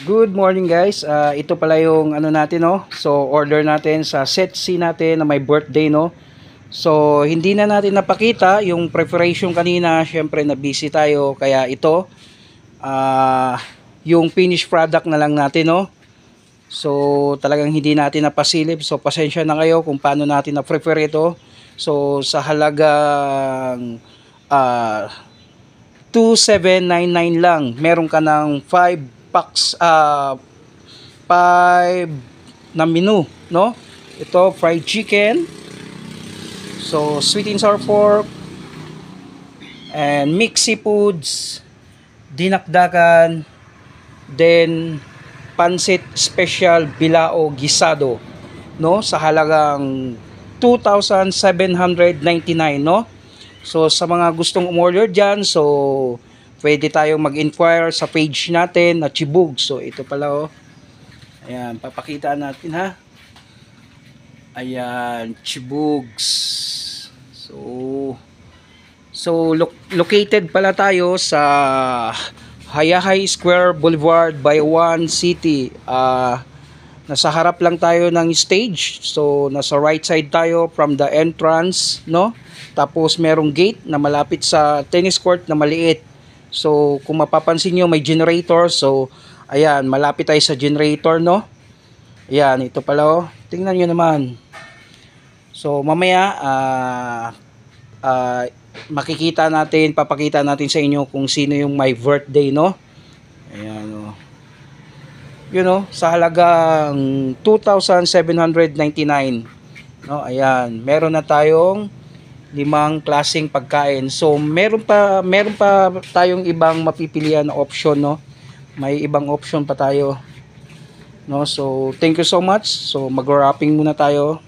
Good morning guys. Ito pala yung ano natin no. So order natin sa set C natin na may birthday no. So hindi na natin napakita yung preparation kanina, syempre na busy tayo kaya ito yung finished product na lang natin no. So talagang hindi natin napasilip. So pasensya na kayo kung paano natin na-prepare ito. So sa halagang 2,799 lang, meron ka ng 5 packs 5 na menu no. Ito fried chicken, so sweet and sour pork and mixed seafoods, dinakdakan, then pansit special bilao gisado no, sa halagang 2,799 no. So sa mga gustong umorder dyan, so pwede tayong mag-inquire sa page natin na Chibug. So ito pala oh. Ayan, papakita natin ha. Ayan, Chibugs. Located pala tayo sa Hayahay Square Boulevard, Bayawan City. Nasa harap lang tayo ng stage. So nasa right side tayo from the entrance, no? Tapos merong gate na malapit sa tennis court na maliit. So kung mapapansin nyo may generator. So ayan, malapit tayo sa generator no. Ayan, ito pala oh. Tingnan nyo naman. So mamaya makikita natin, papakita natin sa inyo kung sino yung my birthday no. Ayan oh. You know, sa halagang 2,799 no. Ayan, meron na tayong 5 klaseng pagkain. So meron pa tayong ibang mapipilian na option no. May ibang option pa tayo no. So thank you so much. So mag-wrapping muna tayo.